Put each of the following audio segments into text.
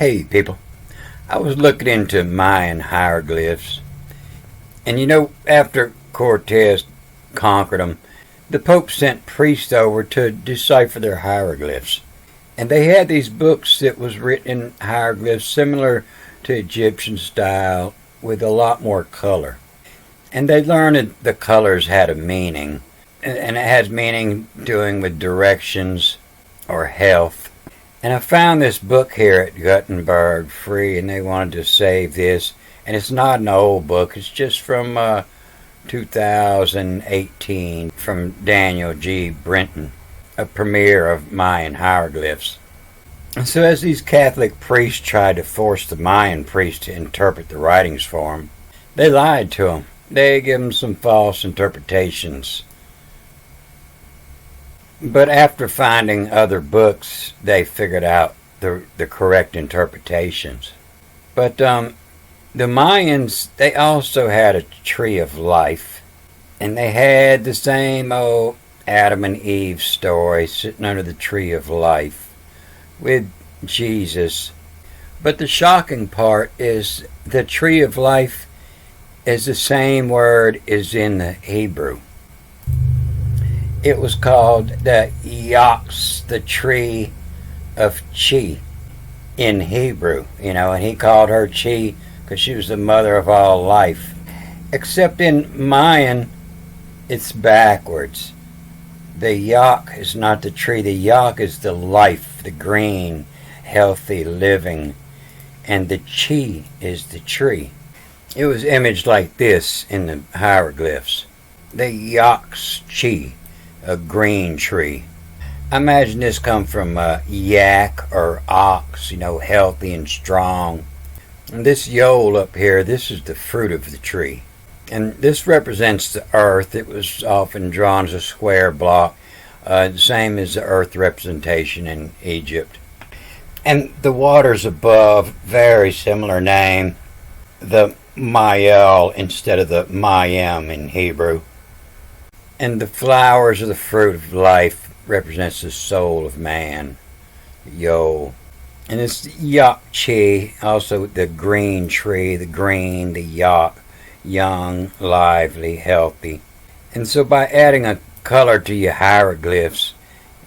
Hey people, I was looking into Mayan hieroglyphs, and after Cortez conquered them, the Pope sent priests over to decipher their hieroglyphs. And they had these books that was written in hieroglyphs similar to Egyptian style with a lot more color. And they learned that the colors had a meaning, and it has meaning doing with directions or health. And I found this book here at Gutenberg free, and they wanted to save this. And it's not an old book, it's just from 2018 from Daniel G. Brenton, a premier of Mayan hieroglyphs. And so as these Catholic priests tried to force the Mayan priests to interpret the writings for them, they lied to them. They gave them some false interpretations. But after finding other books, they figured out the correct interpretations. But the Mayans, they also had a tree of life. And they had the same old Adam and Eve story sitting under the tree of life with Jesus. But the shocking part is the tree of life is the same word as in the Hebrew. It was called the Yaks, the tree of Chi, in Hebrew, and he called her Chi because she was the mother of all life. Except in Mayan, it's backwards. The Yak is not the tree. The Yak is the life, the green, healthy living, and the Chi is the tree. It was imaged like this in the hieroglyphs. The Yak's Chi, a green tree. I imagine this come from yak or ox, healthy and strong. And this yole up here, this is the fruit of the tree. And this represents the earth. It was often drawn as a square block, the same as the earth representation in Egypt. And the waters above, very similar name, the Mayel instead of the Mayim in Hebrew. And the flowers of the fruit of life represents the soul of man, Yo. And it's Yakchi, also the green tree, the green, the Yak, young, lively, healthy. And so by adding a color to your hieroglyphs,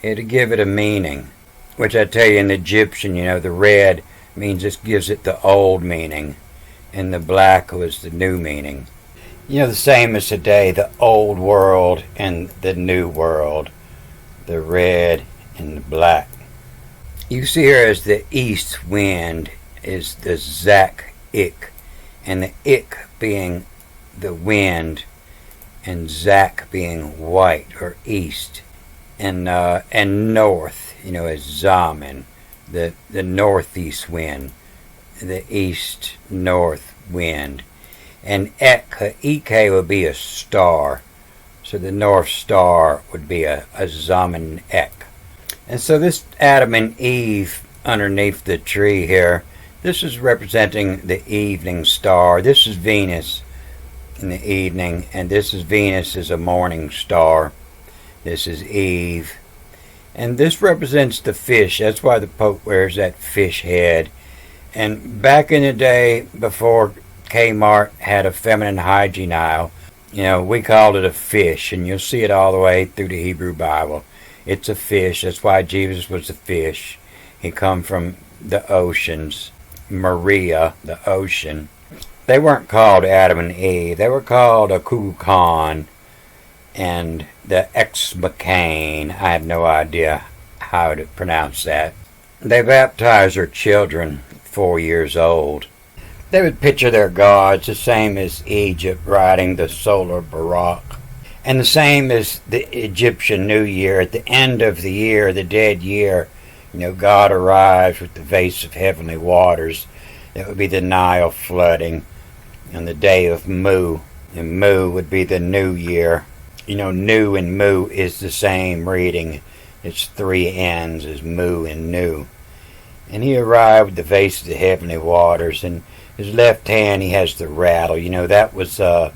it'll give it a meaning. Which I tell you in Egyptian, the red means this gives it the old meaning, and the black was the new meaning. The same as today, the old world and the new world, the red and the black. You see here as the east wind is the Zak-Ik, and the Ik being the wind, and Zak being white or east, and north, is Zaman, the northeast wind, the east-north wind. And Ek would be a star. So the North Star would be a Zaman Ek. And so this Adam and Eve underneath the tree here, this is representing the evening star. This is Venus in the evening, and this is Venus as a morning star. This is Eve. And this represents the fish. That's why the Pope wears that fish head. And back in the day, before Kmart had a feminine hygiene aisle, we called it a fish, and you'll see it all the way through the Hebrew Bible. It's a fish. That's why Jesus was a fish. He come from the oceans. Maria, the ocean. They weren't called Adam and Eve. They were called a Kukulkan and the Exmacane. I have no idea how to pronounce that. They baptized their children 4 years old. They would picture their gods, the same as Egypt, riding the solar Barak. And the same as the Egyptian New Year. At the end of the year, the dead year, God arrives with the vase of heavenly waters. That would be the Nile flooding. And the day of Mu. And Mu would be the New Year. New and Mu is the same reading. It's 3 N's as Mu and New. And he arrived with the vase of the heavenly waters, and his left hand, he has the rattle. That was, the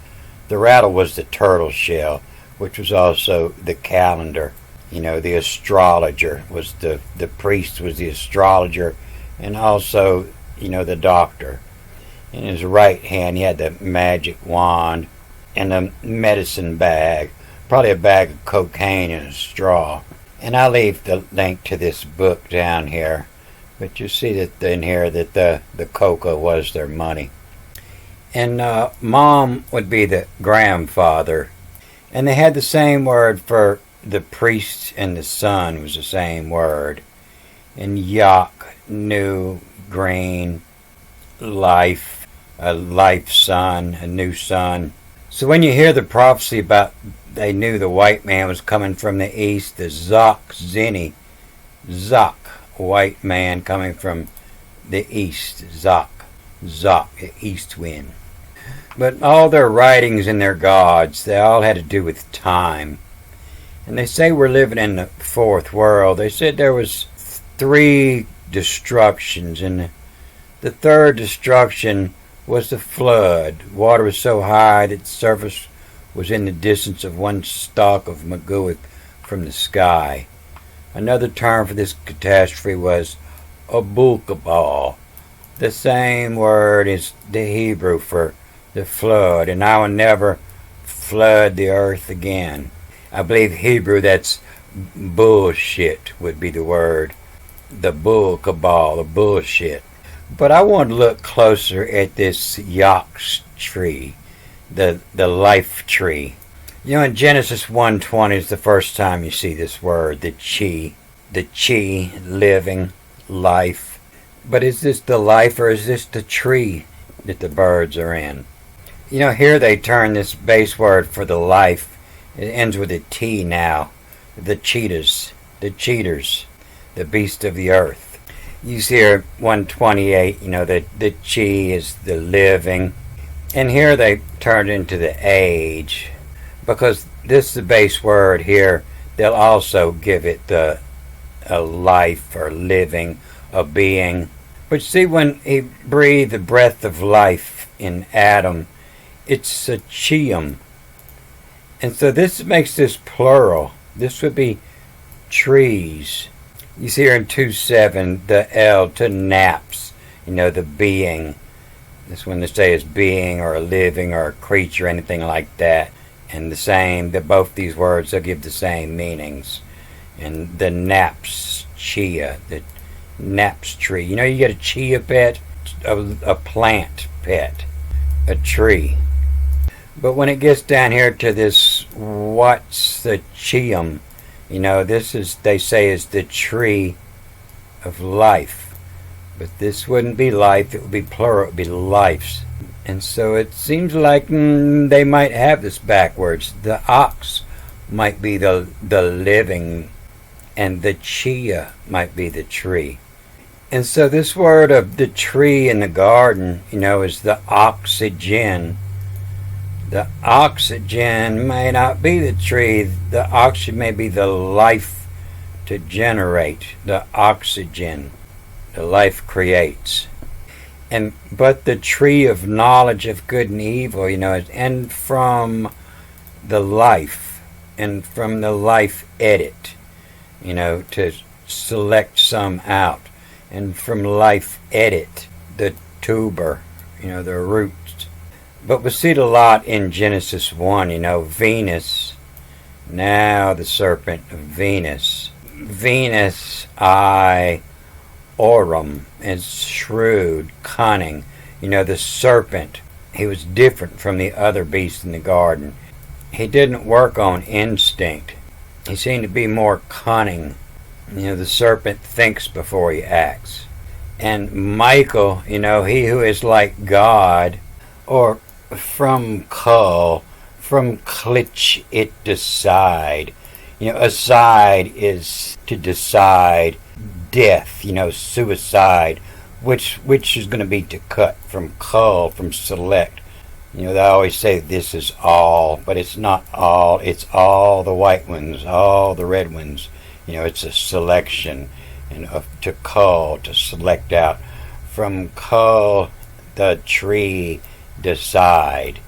rattle was the turtle shell, which was also the calendar. The astrologer was the priest was the astrologer, and also, the doctor. In his right hand, he had the magic wand and a medicine bag, probably a bag of cocaine and a straw. And I'll leave the link to this book down here. But you see that in here that the coca was their money. And mom would be the grandfather. And they had the same word for the priest and the son was the same word. And yak, new, green, life, a life son, a new son. So when you hear the prophecy about they knew the white man was coming from the east, the Zok Zini, Zok, white man coming from the east, Zok, east wind. But all their writings and their gods, they all had to do with time. And they say we're living in the fourth world. They said there was 3 destructions, and the third destruction was the flood. Water was so high that the surface was in the distance of 1 stalk of Magooic from the sky. Another term for this catastrophe was Abulkabal. The same word is the Hebrew for the flood, and I will never flood the earth again. I believe Hebrew, that's bullshit would be the word. The bull cabal, the bullshit. But I want to look closer at this yax tree, the life tree. In Genesis 1:20 is the first time you see this word, the chi, living, life. But is this the life or is this the tree that the birds are in? Here they turn this base word for the life. It ends with a T now. The cheetahs, the cheaters, the beast of the earth. You see here 128, that the chi is the living. And here they turn into the age. Because this is the base word here, they'll also give it a life or living, a being. But see, when he breathed the breath of life in Adam, it's a chium. And so this makes this plural. This would be trees. You see here in 2:7, the L to naps, the being. This one they say is being or a living or a creature, anything like that. And the same, that both these words, they'll give the same meanings. And the naps, chia, the naps tree. You get a chia pet, a plant pet, a tree. But when it gets down here to this, what's the chium? This is, they say, is the tree of life. But this wouldn't be life, it would be plural, it would be lives. And so it seems like they might have this backwards. The ox might be the living, and the chia might be the tree. And so this word of the tree in the garden, is the oxygen. The oxygen may not be the tree. The oxygen may be the life to generate. The oxygen. The life creates. But the tree of knowledge of good and evil, and from the life, and from the life edit, to select some out. And from life edit, the tuber, the root. But we see it a lot in Genesis 1, Venus, now the serpent of Venus. Venus, Aurum, is shrewd, cunning. The serpent, he was different from the other beasts in the garden. He didn't work on instinct. He seemed to be more cunning. The serpent thinks before he acts. And Michael, he who is like God, or from Kul, from Klitch, it decide. Aside is to decide death, suicide, which is going to be to cut, from Kul, from select. They always say this is all, but it's not all. It's all the white ones, all the red ones. It's a selection, to cull, to select out. From cull, the tree, decide.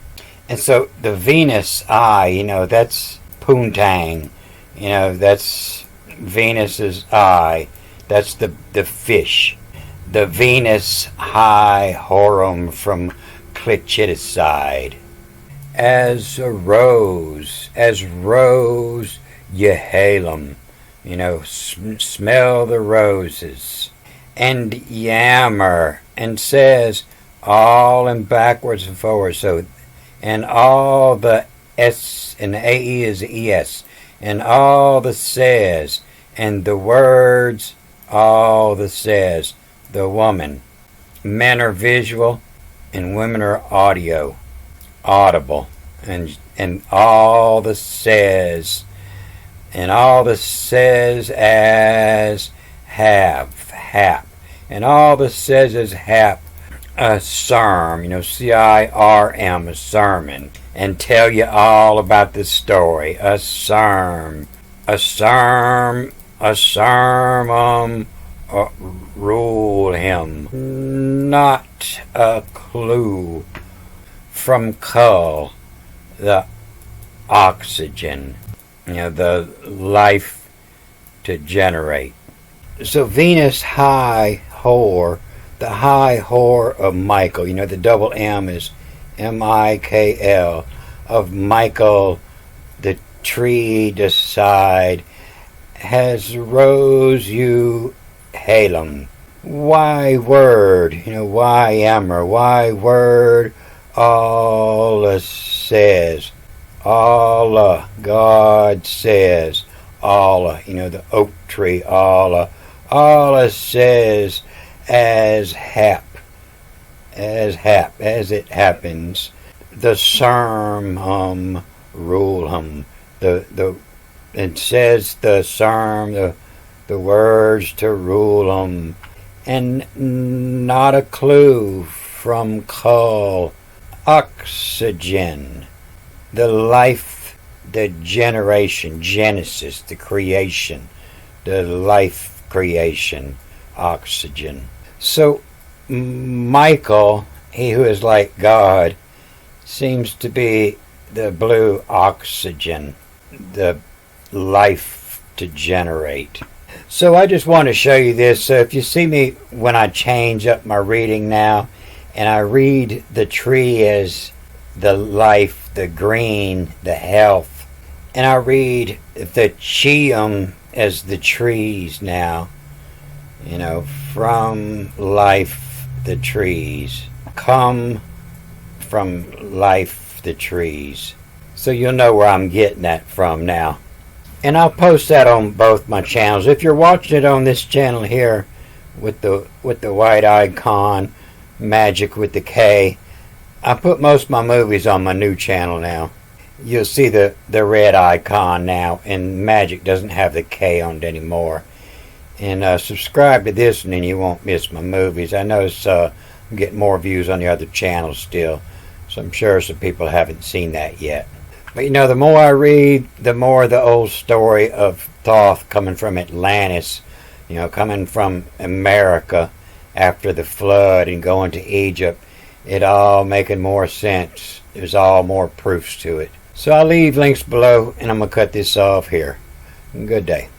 And so the Venus eye, that's poontang. That's Venus's eye. That's the fish. the Venus high horum from Clichidicide. As rose Yehalem, smell the roses, and yammer, and says, all in backwards and forwards, so, and all the S, and the AE is the ES, and all the says, and the words, all the says, the woman. Men are visual, and women are audible, and all the says, and all the says as hap, and all the says as hap, a serm, CIRM, a sermon, and tell you all about the story, a sermon, rule him, not a clue, from cull, the oxygen, the life to generate. So Venus high whore, the high whore of Michael, the double M is Mikl, of Michael, the tree decide, has rose you halem. Why word, why emmer, why word, Allah says, Allah, God says, Allah, the oak tree, Allah says, as it happens, the serm, rule it says the serm, the words to rule and not a clue from cull, oxygen, the life, the generation, Genesis, the creation, the life creation, oxygen. So Michael, he who is like God, seems to be the blue oxygen, the life to generate. So I just want to show you this. So if you see me when I change up my reading now, and I read the tree as the life, the green, the health, and I read the chium as the trees now, from life, the trees, come from life, the trees. So you'll know where I'm getting that from now. And I'll post that on both my channels. If you're watching it on this channel here with the white icon, Magic with the K, I put most of my movies on my new channel now. You'll see the red icon now, and Magic doesn't have the K on it anymore. And subscribe to this, and then you won't miss my movies. I notice I'm getting more views on the other channels still, so I'm sure some people haven't seen that yet. But the more I read, the more the old story of Thoth coming from Atlantis, coming from America after the flood and going to Egypt, it all making more sense. There's all more proofs to it. So I'll leave links below, and I'm going to cut this off here. Good day.